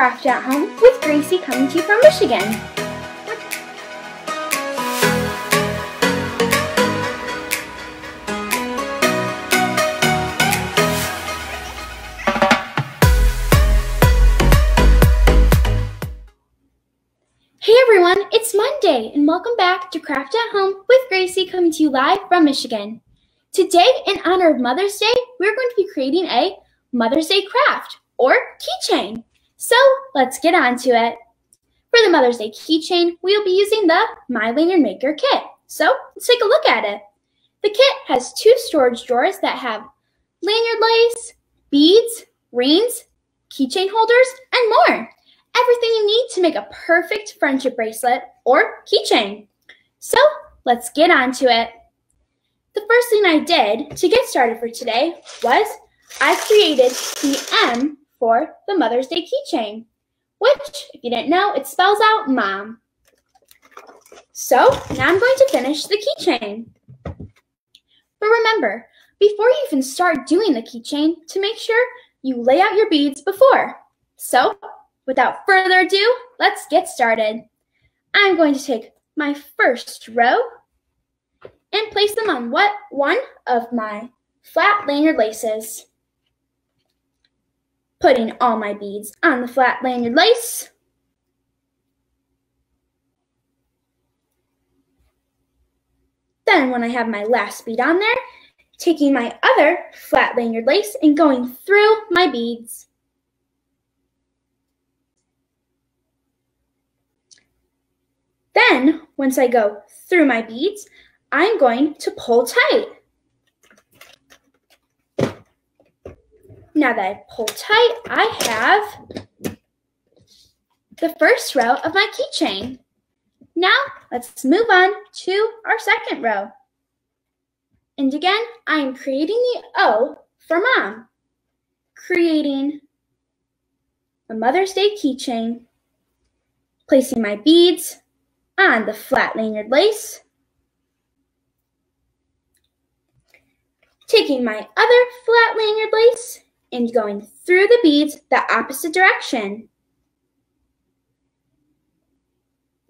Craft at Home with Gracie coming to you from Michigan. Hey everyone, it's Monday and welcome back to Craft at Home with Gracie coming to you live from Michigan. Today, in honor of Mother's Day, we're going to be creating a Mother's Day craft or keychain. So let's get on to it. For the Mother's Day keychain, we'll be using the My Lanyard Maker kit. So let's take a look at it. The kit has 2 storage drawers that have lanyard lace, beads, rings, keychain holders, and more. Everything you need to make a perfect friendship bracelet or keychain. So let's get on to it. The first thing I did to get started for today was I created the M for the Mother's Day keychain, which, if you didn't know, it spells out Mom. So now I'm going to finish the keychain. But remember, before you even start doing the keychain, to make sure you lay out your beads before. So without further ado, let's get started. I'm going to take my first row and place them on one of my flat lanyard laces. Putting all my beads on the flat lanyard lace. Then when I have my last bead on there, taking my other flat lanyard lace and going through my beads. Then, once I go through my beads, I'm going to pull tight. Now that I've pulled tight, I have the first row of my keychain. Now, let's move on to our second row. And again, I'm creating the O for Mom. Creating a Mother's Day keychain. Placing my beads on the flat lanyard lace. Taking my other flat lanyard lace and going through the beads the opposite direction.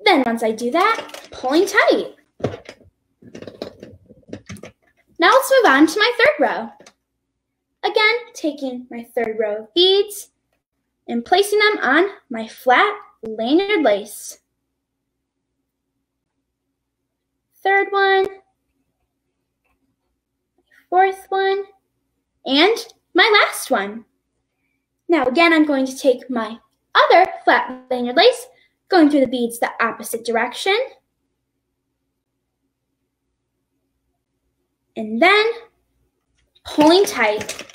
Then once I do that, pulling tight. Now let's move on to my third row. Again, taking my third row of beads and placing them on my flat lanyard lace. Third one, fourth one, and my last one. Now again, I'm going to take my other flat lanyard lace, going through the beads the opposite direction, and then pulling tight.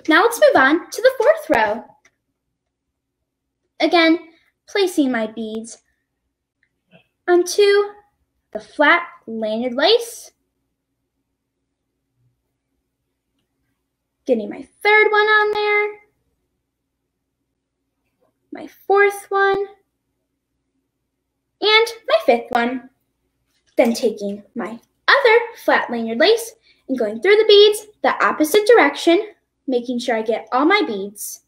Now let's move on to the fourth row. Again, placing my beads onto the flat lanyard lace. Getting my third one on there. My fourth one. And my fifth one. Then taking my other flat lanyard lace and going through the beads the opposite direction, making sure I get all my beads.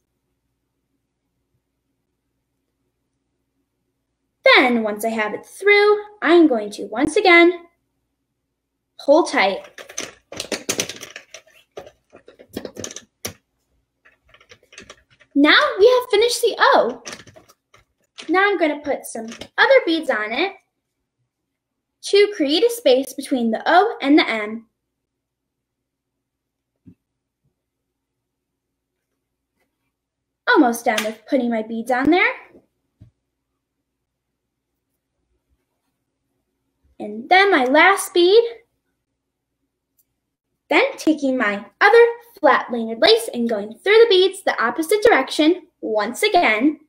Then, once I have it through, I'm going to once again pull tight. Now we have finished the O. Now I'm going to put some other beads on it to create a space between the O and the M. Almost done with putting my beads on there. And then my last bead. Then taking my other flat lanyard lace and going through the beads the opposite direction once again.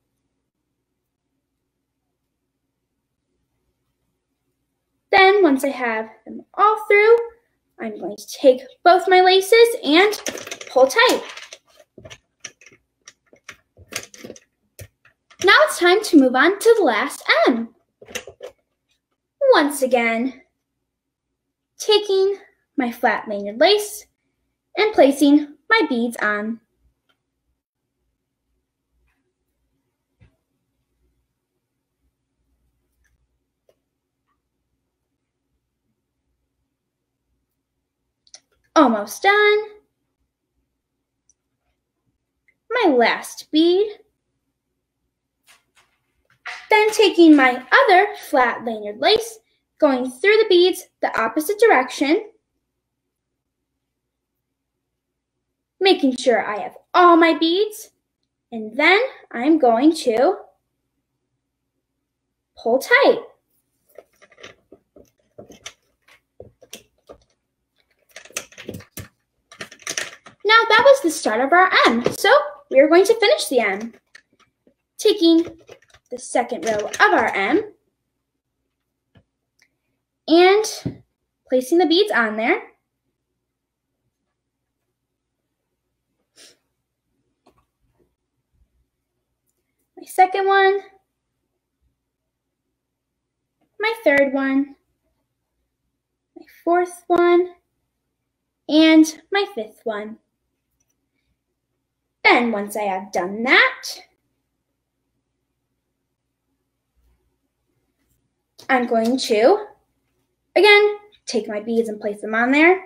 Then once I have them all through, I'm going to take both my laces and pull tight. Now it's time to move on to the last M. Once again, taking my flat lanyard lace and placing my beads on. Almost done. My last bead. Then taking my other flat lanyard lace, going through the beads the opposite direction, making sure I have all my beads, and then I'm going to pull tight. Now that was the start of our M, so we are going to finish the M. Taking the second row of our M and placing the beads on there. My second one, my third one, my fourth one, and my fifth one. Then once I have done that, I'm going to, again, take my beads and place them on there.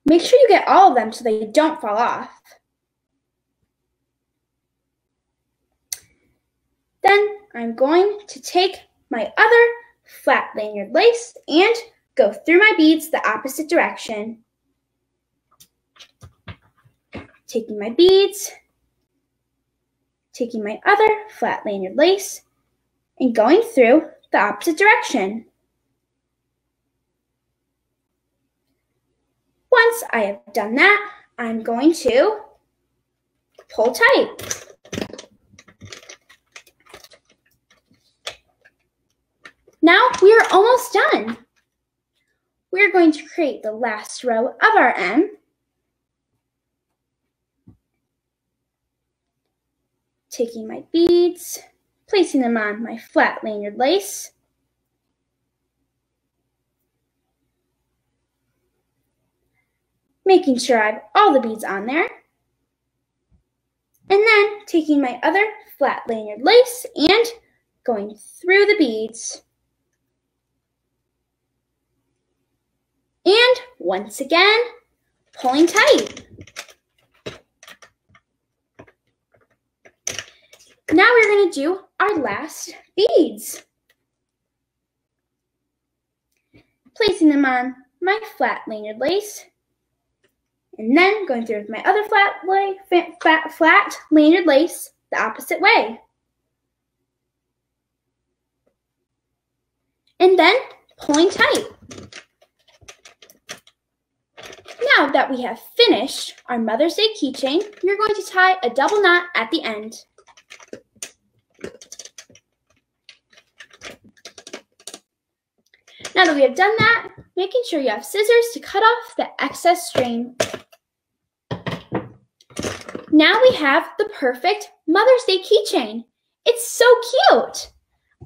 Make sure you get all of them so they don't fall off. Then I'm going to take my other flat lanyard lace and go through my beads the opposite direction. Taking my beads, taking my other flat lanyard lace, and going through the opposite direction. Once I have done that, I'm going to pull tight. Now we are almost done. We're going to create the last row of our M. Taking my beads, placing them on my flat lanyard lace, making sure I have all the beads on there, and then taking my other flat lanyard lace and going through the beads. And once again, pulling tight. Now we're going to do our last beads. Placing them on my flat lanyard lace, and then going through with my other flat lanyard lace the opposite way. And then pulling tight. Now that we have finished our Mother's Day keychain, we're going to tie a double knot at the end. Now that we have done that, making sure you have scissors to cut off the excess string. Now we have the perfect Mother's Day keychain. It's so cute.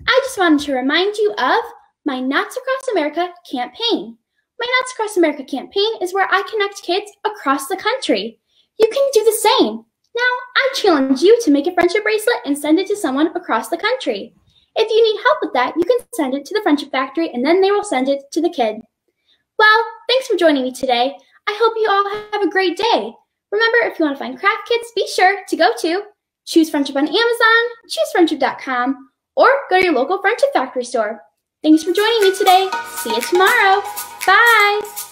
I just wanted to remind you of my Knots Across America campaign. My Knots Across America campaign is where I connect kids across the country. You can do the same. Now, I challenge you to make a friendship bracelet and send it to someone across the country. If you need help with that, you can send it to the Friendship Factory and then they will send it to the kid. Well, thanks for joining me today. I hope you all have a great day. Remember, if you want to find craft kits, be sure to go to Choose Friendship on Amazon, choosefriendship.com, or go to your local Friendship Factory store. Thanks for joining me today. See you tomorrow. Bye.